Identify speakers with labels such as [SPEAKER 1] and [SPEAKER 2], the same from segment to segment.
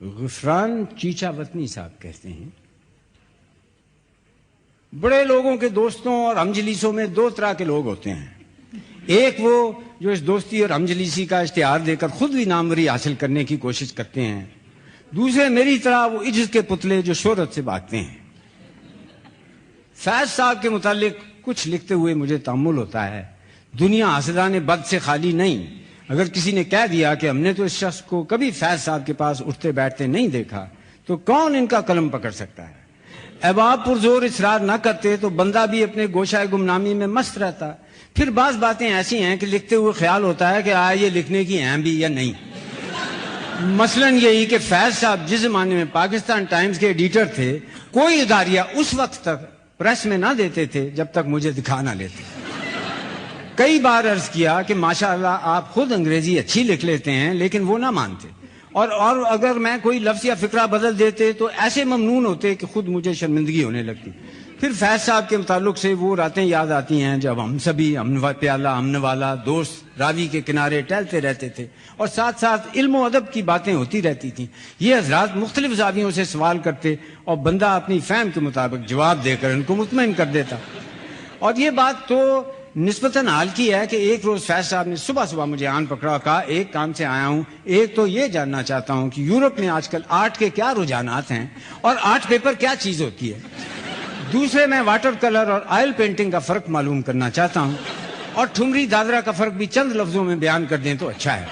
[SPEAKER 1] غفران چیچا وطنی صاحب کہتے ہیں، بڑے لوگوں کے دوستوں اور ہمجلیسوں میں دو طرح کے لوگ ہوتے ہیں. ایک وہ جو اس دوستی اور ہمجلیسی کا اشتہار دے کر خود بھی ناموری حاصل کرنے کی کوشش کرتے ہیں. دوسرے میری طرح وہ عجز کے پتلے جو شہرت سے بھاگتے ہیں. فیض صاحب کے متعلق کچھ لکھتے ہوئے مجھے تأمل ہوتا ہے، دنیا حاسدان بد سے خالی نہیں. اگر کسی نے کہہ دیا کہ ہم نے تو اس شخص کو کبھی فیض صاحب کے پاس اٹھتے بیٹھتے نہیں دیکھا، تو کون ان کا قلم پکڑ سکتا ہے؟ احباب پرزور اصرار نہ کرتے تو بندہ بھی اپنے گوشہ گمنامی میں مست رہتا. پھر بعض باتیں ایسی ہیں کہ لکھتے ہوئے خیال ہوتا ہے کہ یہ لکھنے کی ہیں بھی یا نہیں. مثلاً یہی کہ فیض صاحب جس زمانے میں پاکستان ٹائمز کے ایڈیٹر تھے، کوئی اداریہ اس وقت تک پریس میں نہ دیتے تھے جب تک مجھے دکھا نہ لیتے. کئی بار عرض کیا کہ ماشاءاللہ آپ خود انگریزی اچھی لکھ لیتے ہیں، لیکن وہ نہ مانتے. اور اگر میں کوئی لفظ یا فقرہ بدل دیتے تو ایسے ممنون ہوتے کہ خود مجھے شرمندگی ہونے لگتی. پھر فیض صاحب کے متعلق سے وہ راتیں یاد آتی ہیں جب ہم سبھی پیالہ امن والا دوست راوی کے کنارے ٹہلتے رہتے تھے اور ساتھ ساتھ علم و ادب کی باتیں ہوتی رہتی تھیں. یہ حضرات مختلف زاویوں سے سوال کرتے اور بندہ اپنی فہم کے مطابق جواب دے کر ان کو مطمئن کر دیتا. اور یہ بات تو نسبتاً حال کی ہے کہ ایک روز فیض صاحب نے صبح مجھے آن پکڑا اور کہا، ایک کام سے آیا ہوں، ایک تو یہ جاننا چاہتا ہوں کہ یورپ میں آج کل آرٹ کے کیا رجحانات ہیں اور آرٹ پیپر کیا چیز ہوتی ہے. دوسرے میں واٹر کلر اور آئل پینٹنگ کا فرق معلوم کرنا چاہتا ہوں، اور ٹھمری دادرا کا فرق بھی چند لفظوں میں بیان کر دیں تو اچھا ہے.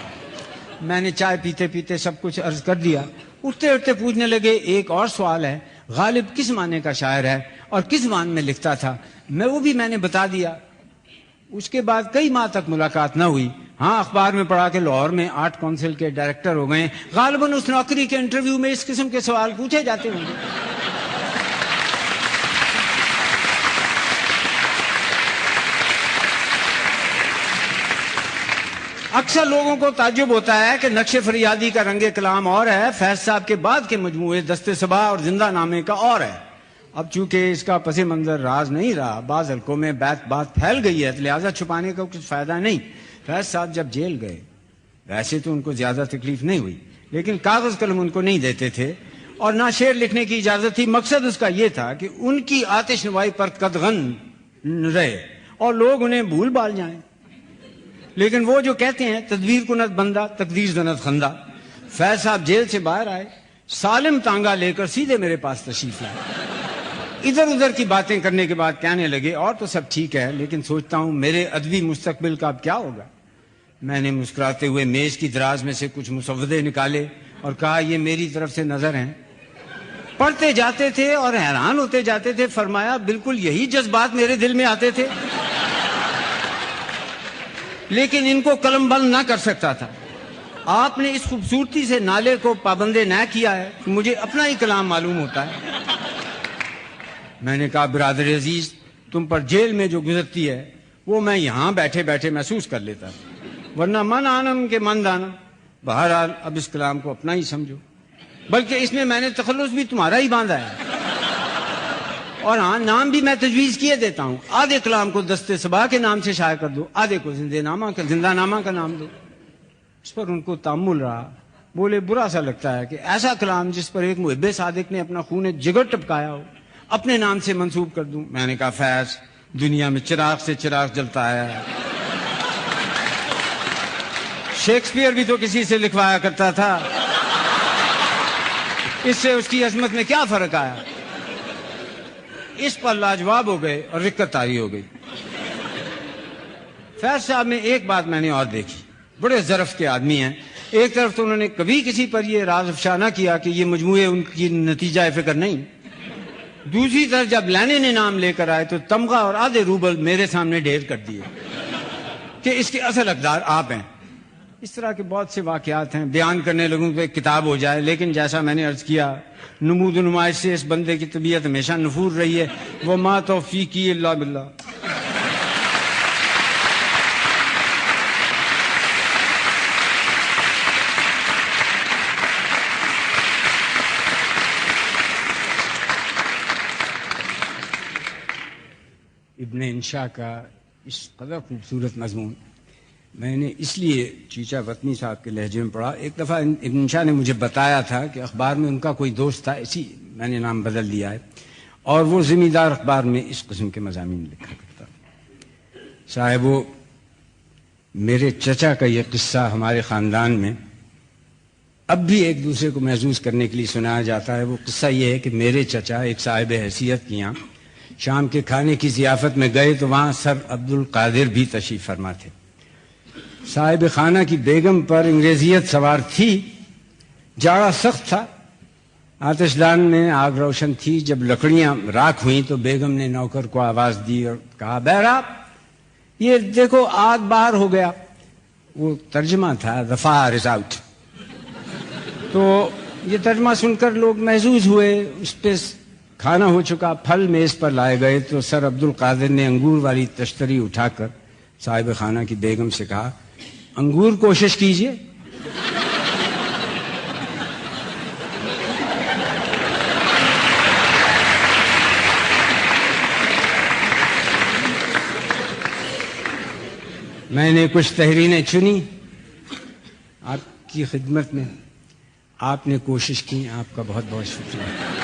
[SPEAKER 1] میں نے چائے پیتے پیتے سب کچھ عرض کر دیا. اٹھتے پوچھنے لگے، ایک اور سوال ہے، غالب کس معنی کا شاعر ہے اور کس زبان میں لکھتا تھا؟ وہ بھی میں نے بتا دیا. اس کے بعد کئی ماہ تک ملاقات نہ ہوئی. ہاں، اخبار میں پڑھا کہ لاہور میں آرٹ کونسل کے ڈائریکٹر ہو گئے. غالباً اس نوکری کے انٹرویو میں اس قسم کے سوال پوچھے جاتے ہوں گے. اکثر لوگوں کو تعجب ہوتا ہے کہ نقش فریادی کا رنگ کلام اور ہے، فیض صاحب کے بعد کے مجموعے دست صبا اور زندہ نامے کا اور ہے. اب چونکہ اس کا پس منظر راز نہیں رہا، بعض حلقوں میں بات پھیل گئی ہے، لہذا چھپانے کا کچھ فائدہ نہیں. فیض صاحب جب جیل گئے، ویسے تو ان کو زیادہ تکلیف نہیں ہوئی، لیکن کاغذ قلم ان کو نہیں دیتے تھے اور نہ شعر لکھنے کی اجازت تھی. مقصد اس کا یہ تھا کہ ان کی آتش نوائی پر قدغن رہے اور لوگ انہیں بھول بھال جائیں. لیکن وہ جو کہتے ہیں تدبیر کنت بندہ تقدیر زنت خندہ، فیض صاحب جیل سے باہر آئے، سالم تانگا لے کر سیدھے میرے پاس تشریف لائے. ادھر ادھر کی باتیں کرنے کے بعد کہنے لگے، اور تو سب ٹھیک ہے، لیکن سوچتا ہوں میرے ادبی مستقبل کا اب کیا ہوگا. میں نے مسکراتے ہوئے میز کی دراز میں سے کچھ مسودے نکالے اور کہا، یہ میری طرف سے نظر ہیں. پڑھتے جاتے تھے اور حیران ہوتے جاتے تھے. فرمایا، بالکل یہی جذبات میرے دل میں آتے تھے، لیکن ان کو قلم بند نہ کر سکتا تھا. آپ نے اس خوبصورتی سے نالے کو پابند نہ کیا ہے کہ مجھے اپنا ہی کلام معلوم ہوتا ہے. میں نے کہا، برادر عزیز، تم پر جیل میں جو گزرتی ہے وہ میں یہاں بیٹھے بیٹھے محسوس کر لیتا تھا، ورنہ من آنم کے من دانم. بہرحال اب اس کلام کو اپنا ہی سمجھو، بلکہ اس میں میں نے تخلص بھی تمہارا ہی باندھا ہے. اور ہاں، نام بھی میں تجویز کیے دیتا ہوں. آدھے کلام کو دست صبا کے نام سے شائع کر دو، آدھے کو زندہ نامہ کا نام دو. اس پر ان کو تأمل رہا. بولے، برا سا لگتا ہے کہ ایسا کلام جس پر ایک محب صادق نے اپنا خون جگر ٹپکایا ہو اپنے نام سے منسوب کر دوں. میں نے کہا، فیض، دنیا میں چراغ سے چراغ جلتا ہے. شیکسپیئر بھی تو کسی سے لکھوایا کرتا تھا، اس سے اس کی عظمت میں کیا فرق آیا؟ اس پر لاجواب ہو گئے اور رکت طاری ہو گئی. فیض صاحب میں ایک بات میں نے اور دیکھی، بڑے ظرف کے آدمی ہیں. ایک طرف تو انہوں نے کبھی کسی پر یہ راز افشا نہ کیا کہ یہ مجموعے ان کی نتیجہ فکر نہیں. دوسری طرف جب لینن نے نام لے کر آئے تو تمغہ اور آدھے روبل میرے سامنے ڈھیر کر دیے کہ اس کے اصل حقدار آپ ہیں. اس طرح کے بہت سے واقعات ہیں، بیان کرنے لگوں تو ایک کتاب ہو جائے. لیکن جیسا میں نے عرض کیا، نمود و نمائش سے اس بندے کی طبیعت ہمیشہ نفور رہی ہے. وما توفیقی الا باللہ. ابن انشا کا اس قدر خوبصورت مضمون میں نے اس لیے چیچا وطنی صاحب کے لہجے میں پڑھا. ایک دفعہ ابن شاہ نے مجھے بتایا تھا کہ اخبار میں ان کا کوئی دوست تھا, اسی میں نے نام بدل دیا ہے, اور وہ زمیندار اخبار میں اس قسم کے مضامین لکھا کرتا. صاحب وہ میرے چچا کا یہ قصہ ہمارے خاندان میں اب بھی ایک دوسرے کو محظوظ کرنے کے لیے سنایا جاتا ہے. وہ قصہ یہ ہے کہ میرے چچا ایک صاحب حیثیت کے یہاں شام کے کھانے کی ضیافت میں گئے تو وہاں سر عبد القادر بھی تشریف فرما تھے. صاحب خانہ کی بیگم پر انگریزیت سوار تھی, جاڑا سخت تھا, آتش دان میں آگ روشن تھی. جب لکڑیاں راکھ ہوئیں تو بیگم نے نوکر کو آواز دی اور کہا, بہرا یہ دیکھو آگ باہر ہو گیا. وہ ترجمہ تھا, the fire is out. تو یہ ترجمہ سن کر لوگ محظوظ ہوئے. اس پہ کھانا ہو چکا, پھل میز پر لائے گئے تو سر عبد القادر نے انگور والی تشتری اٹھا کر صاحب خانہ کی بیگم سے کہا, انگور کوشش کیجئے. میں نے کچھ تحریریں چنی آپ کی خدمت میں, آپ نے کوشش کی, آپ کا بہت بہت شکریہ.